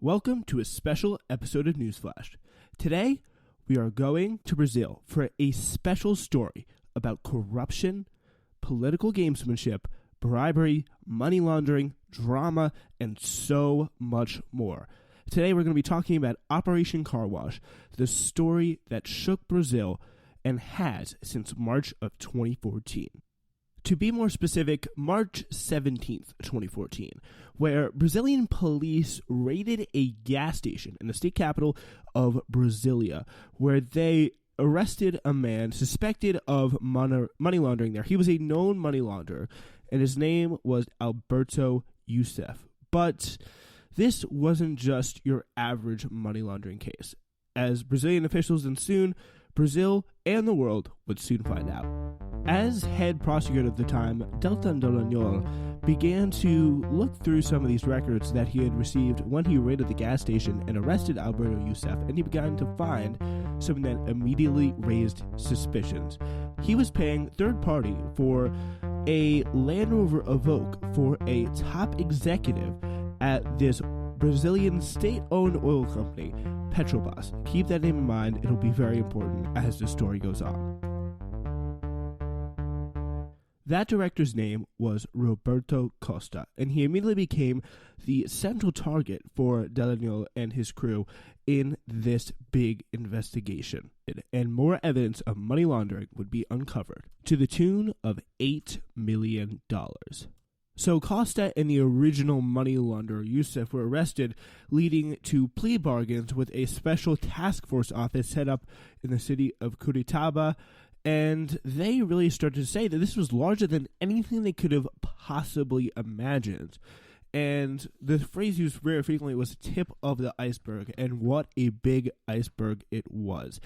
Welcome to a special episode of Newsflash. Today, we are going to Brazil for a special story about corruption, political gamesmanship, bribery, money laundering, drama, and so much more. Today, we're going to be talking about Operation Car Wash, the story that shook Brazil and has since March of 2014. To be more specific, March 17th, 2014, where Brazilian police raided a gas station in the state capital of Brasilia, where they arrested a man suspected of money laundering there. He was a known money launderer, and his name was Alberto Youssef. But this wasn't just your average money laundering case, as Brazilian officials and soon Brazil and the world would soon find out. As head prosecutor at the time, Deltan Dallagnol began to look through some of these records that he had received when he raided the gas station and arrested Alberto Youssef, and he began to find something that immediately raised suspicions. He was paying third party for a Land Rover Evoque for a top executive at this Brazilian state-owned oil company, Petrobras. Keep that name in mind, it'll be very important as the story goes on. That director's name was Roberto Costa, and he immediately became the central target for Dallagnol and his crew in this big investigation. And more evidence of money laundering would be uncovered to the tune of $8 million. So Costa and the original money launderer Youssef were arrested, leading to plea bargains with a special task force office set up in the city of Curitiba. And they really started to say that this was larger than anything they could have possibly imagined. And the phrase used very frequently was tip of the iceberg, and what a big iceberg it was.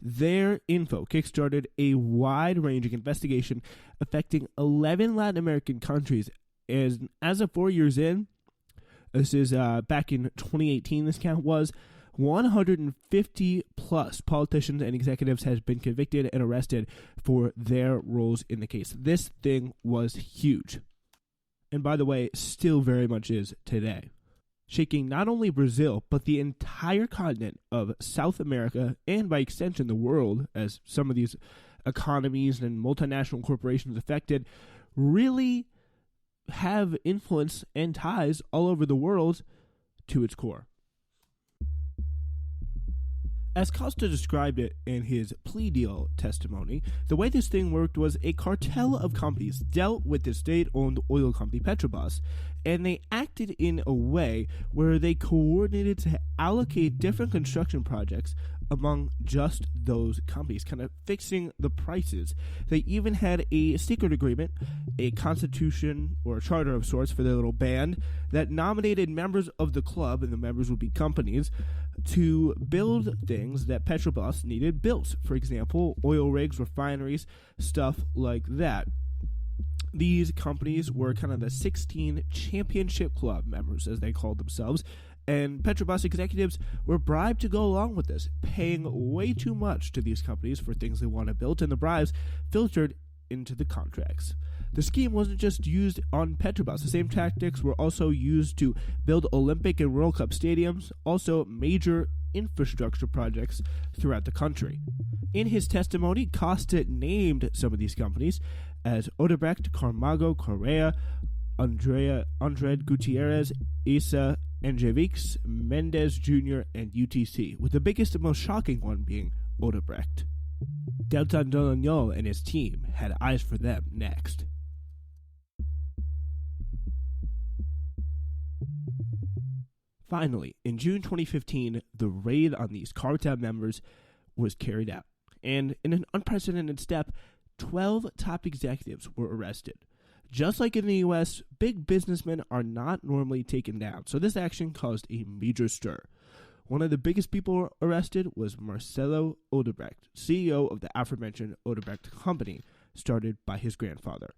Their info kickstarted a wide-ranging investigation affecting 11 Latin American countries. As of 4 years in, this is back in 2018, this count was, 150 plus politicians and executives has been convicted and arrested for their roles in the case. This thing was huge. And by the way, still very much is today. Shaking not only Brazil, but the entire continent of South America and by extension the world, as some of these economies and multinational corporations affected really have influence and ties all over the world to its core. As Costa described it in his plea deal testimony, the way this thing worked was a cartel of companies dealt with the state-owned oil company Petrobras, and they acted in a way where they coordinated to allocate different construction projects among just those companies, kind of fixing the prices. They even had a secret agreement, a constitution or a charter of sorts for their little band that nominated members of the club, and the members would be companies, to build things that Petrobras needed built. For example, oil rigs, refineries, stuff like that. These companies were kind of the 16 championship club members, as they called themselves, and Petrobras executives were bribed to go along with this, paying way too much to these companies for things they want to build, and the bribes filtered into the contracts. The scheme wasn't just used on Petrobras. The same tactics were also used to build Olympic and World Cup stadiums, also major infrastructure projects throughout the country. In his testimony, Costa named some of these companies as Odebrecht, Camargo, Correa, André Gutierrez, Isa, Angevix, Mendes Jr., and UTC, with the biggest and most shocking one being Odebrecht. Deltan Dallagnol and his team had eyes for them next. Finally, in June 2015, the raid on these cartel members was carried out, and in an unprecedented step, 12 top executives were arrested. Just like in the U.S., big businessmen are not normally taken down, so this action caused a major stir. One of the biggest people arrested was Marcelo Odebrecht, CEO of the aforementioned Odebrecht company, started by his grandfather.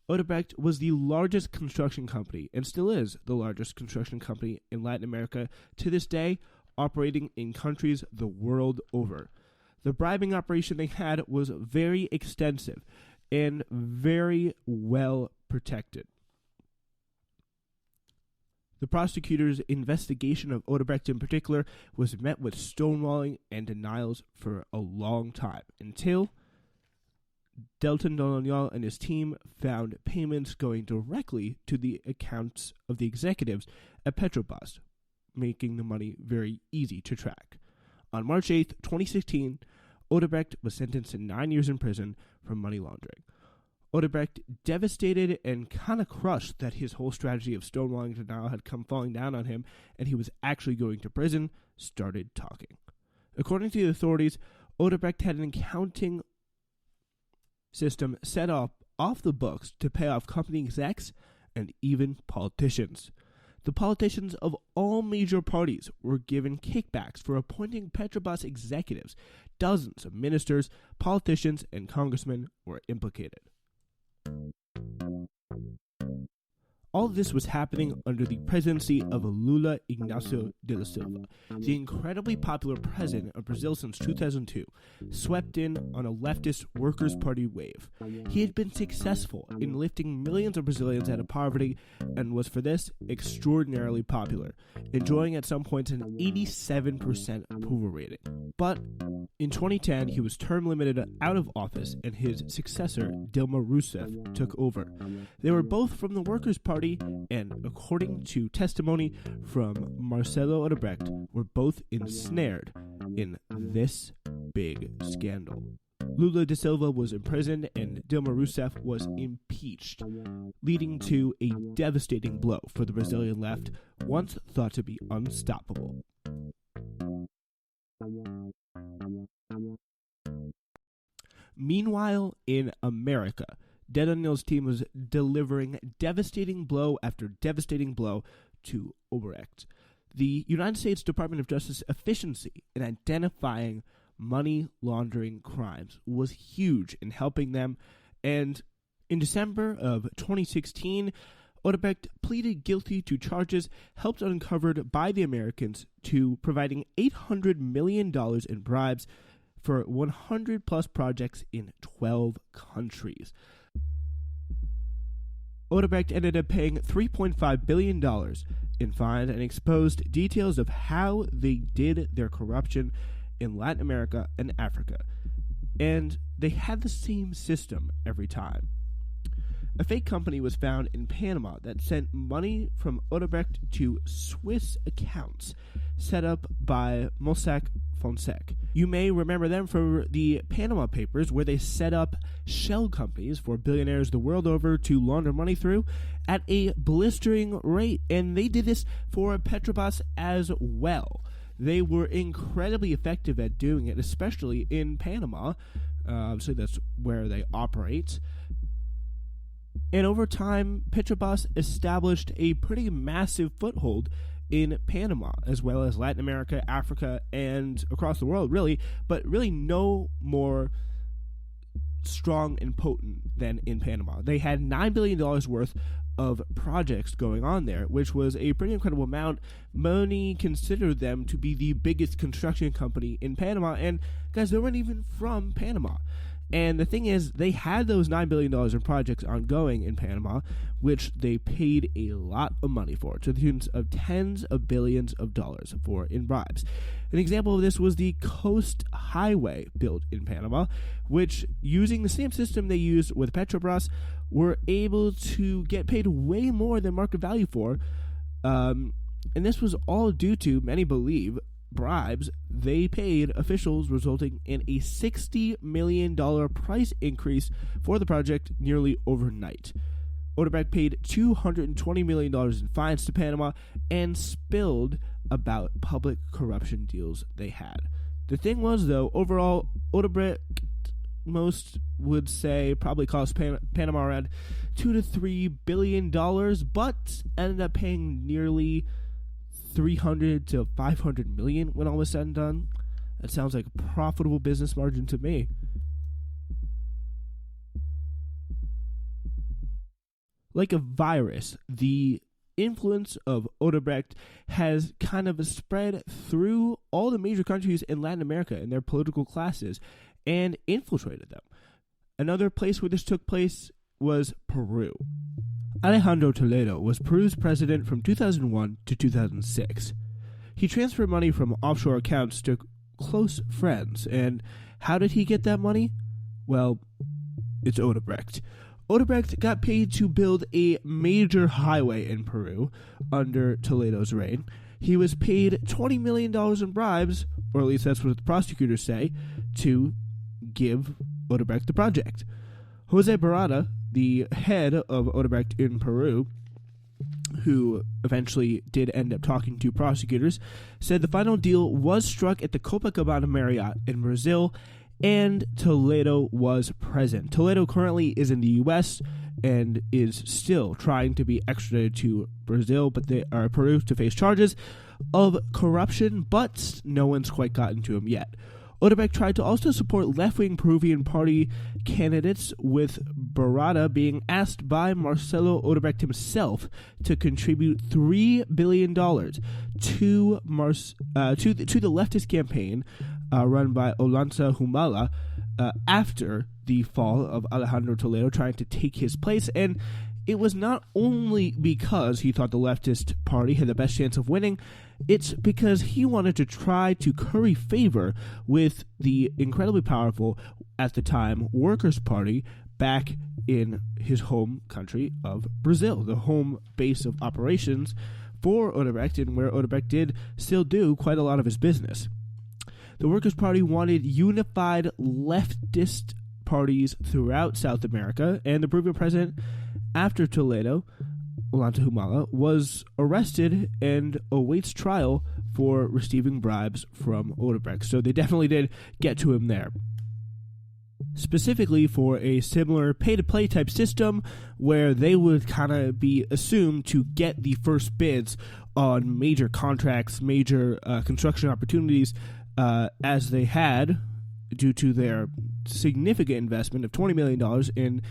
Odebrecht was the largest construction company, and still is the largest construction company in Latin America to this day, operating in countries the world over. The bribing operation they had was very extensive and very well protected. The prosecutor's investigation of Odebrecht in particular was met with stonewalling and denials for a long time, until Delton Doniol and his team found payments going directly to the accounts of the executives at Petrobras, making the money very easy to track. On March 8, 2016, Odebrecht was sentenced to 9 years in prison for money laundering. Odebrecht, devastated and kind of crushed that his whole strategy of stonewalling denial had come falling down on him and he was actually going to prison, started talking. According to the authorities, Odebrecht had an accounting system set up off the books to pay off company execs and even politicians. The politicians of all major parties were given kickbacks for appointing Petrobras executives. Dozens of ministers, politicians, and congressmen were implicated. All of this was happening under the presidency of Lula Inácio da Silva, the incredibly popular president of Brazil since 2002, swept in on a leftist Workers' Party wave. He had been successful in lifting millions of Brazilians out of poverty and was for this extraordinarily popular, enjoying at some points an 87% approval rating. But in 2010, he was term limited out of office and his successor, Dilma Rousseff, took over. They were both from the Workers' Party and, according to testimony from Marcelo Odebrecht, were both ensnared in this big scandal. Lula da Silva was imprisoned and Dilma Rousseff was impeached, leading to a devastating blow for the Brazilian left, once thought to be unstoppable. Meanwhile, in America, Daniel's team was delivering devastating blow after devastating blow to Odebrecht. The United States Department of Justice efficiency in identifying money laundering crimes was huge in helping them, and in December of 2016, Odebrecht pleaded guilty to charges helped uncovered by the Americans to providing $800 million in bribes for 100-plus projects in 12 countries. Odebrecht ended up paying $3.5 billion in fines and exposed details of how they did their corruption in Latin America and Africa. And they had the same system every time. A fake company was found in Panama that sent money from Odebrecht to Swiss accounts set up by Mossack Fonseca. You may remember them from the Panama Papers, where they set up shell companies for billionaires the world over to launder money through at a blistering rate. And they did this for Petrobras as well. They were incredibly effective at doing it, especially in Panama. So that's where they operate. And over time, Petrobras established a pretty massive foothold in Panama, as well as Latin America, Africa, and across the world, really, but really no more strong and potent than in Panama. They had $9 billion worth of projects going on there, which was a pretty incredible amount. Many considered them to be the biggest construction company in Panama, and guys, they weren't even from Panama. And the thing is, they had those $9 billion in projects ongoing in Panama, which they paid a lot of money for, to the tune of tens of billions of dollars for in bribes. An example of this was the Coast Highway built in Panama, which, using the same system they used with Petrobras, were able to get paid way more than market value for. And this was all due to, many believe, bribes they paid officials, resulting in a $60 million price increase for the project nearly overnight. Odebrecht paid $220 million in fines to Panama and spilled about public corruption deals they had. The thing was, though, overall, Odebrecht, most would say, probably cost Panama around $2 to $3 billion, but ended up paying nearly $300 to $500 million when all was said and done. That sounds like a profitable business margin to me. Like a virus, the influence of Odebrecht has kind of spread through all the major countries in Latin America and their political classes and infiltrated them. Another place where this took place was Peru. Alejandro Toledo was Peru's president from 2001 to 2006. He transferred money from offshore accounts to close friends, and how did he get that money? Well, it's Odebrecht. Odebrecht got paid to build a major highway in Peru under Toledo's reign. He was paid $20 million in bribes, or at least that's what the prosecutors say, to give Odebrecht the project. Jose Barada, the head of Odebrecht in Peru, who eventually did end up talking to prosecutors, said the final deal was struck at the Copacabana Marriott in Brazil, and Toledo was present. Toledo currently is in the U.S. and is still trying to be extradited to Brazil, but they are Peru to face charges of corruption, but no one's quite gotten to him yet. Odebrecht tried to also support left-wing Peruvian party candidates, with Barada being asked by Marcelo Odebrecht himself to contribute $3 billion to the leftist campaign run by Ollanta Humala after the fall of Alejandro Toledo, trying to take his place. And it was not only because he thought the leftist party had the best chance of winning, it's because he wanted to try to curry favor with the incredibly powerful, at the time, Workers' Party back in his home country of Brazil, the home base of operations for Odebrecht, and where Odebrecht did still do quite a lot of his business. The Workers' Party wanted unified leftist parties throughout South America, and the Peruvian president, after Toledo, Ollanta Humala, was arrested and awaits trial for receiving bribes from Odebrecht. So they definitely did get to him there. Specifically for a similar pay-to-play type system where they would kind of be assumed to get the first bids on major contracts, major construction opportunities, as they had due to their significant investment of $20 million in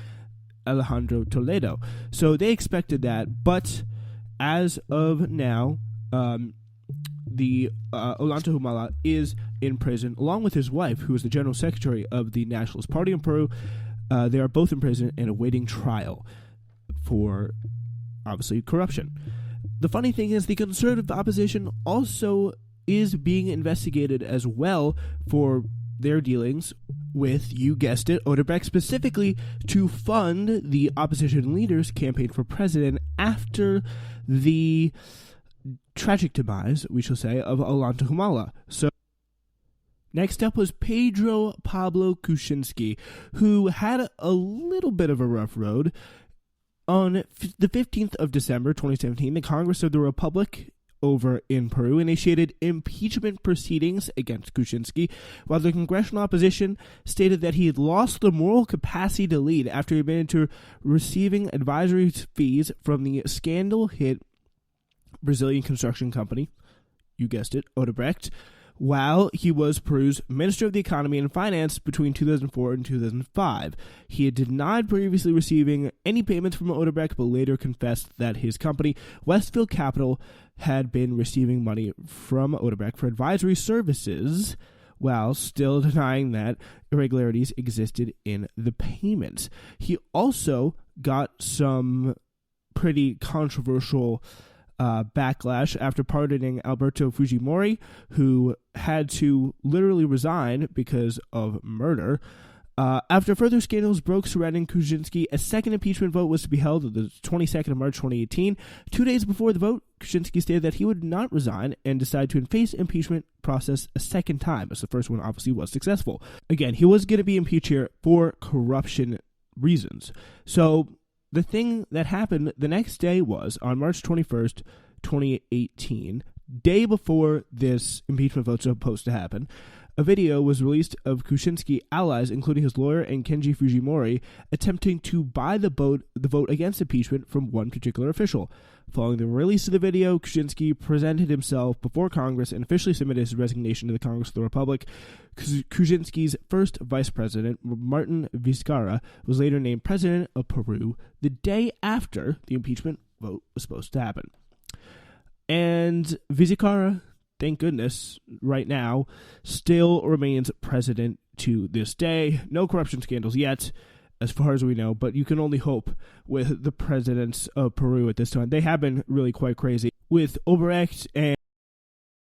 Alejandro Toledo. So they expected that, but as of now, the Ollanta Humala is in prison, along with his wife, who is the general secretary of the Nationalist Party in Peru. They are both in prison and awaiting trial for, obviously, corruption. The funny thing is the conservative opposition also is being investigated as well for their dealings with, you guessed it, Odebrecht, specifically to fund the opposition leader's campaign for president after the tragic demise, we shall say, of Ollanta Humala. So next up was Pedro Pablo Kuczynski, who had a little bit of a rough road. On the 15th of December 2017, the Congress of the Republic over in Peru initiated impeachment proceedings against Kuczynski, while the congressional opposition stated that he had lost the moral capacity to lead after he admitted to receiving advisory fees from the scandal-hit Brazilian construction company, you guessed it, Odebrecht, while he was Peru's Minister of the Economy and Finance between 2004 and 2005. He had denied previously receiving any payments from Odebrecht, but later confessed that his company, Westfield Capital, had been receiving money from Odebrecht for advisory services, while still denying that irregularities existed in the payments. He also got some pretty controversial backlash after pardoning Alberto Fujimori, who had to literally resign because of murder. After further scandals broke surrounding Kuczynski, a second impeachment vote was to be held on the 22nd of March 2018. 2 days before the vote, Kuczynski stated that he would not resign and decided to face impeachment process a second time, as the first one obviously was successful. Again, he was going to be impeached here for corruption reasons. So the thing that happened the next day was, on March 21st, 2018, day before this impeachment vote was supposed to happen, a video was released of Kuczynski allies, including his lawyer and Kenji Fujimori, attempting to buy the vote against impeachment from one particular official. Following the release of the video, Kuczynski presented himself before Congress and officially submitted his resignation to the Congress of the Republic. Kuczynski's first vice president, Martin Vizcarra, was later named president of Peru the day after the impeachment vote was supposed to happen. And Vizcarra, thank goodness, right now, still remains president to this day. No corruption scandals yet. as far as we know, but you can only hope with the presidents of Peru at this time. They have been really quite crazy. With Odebrecht and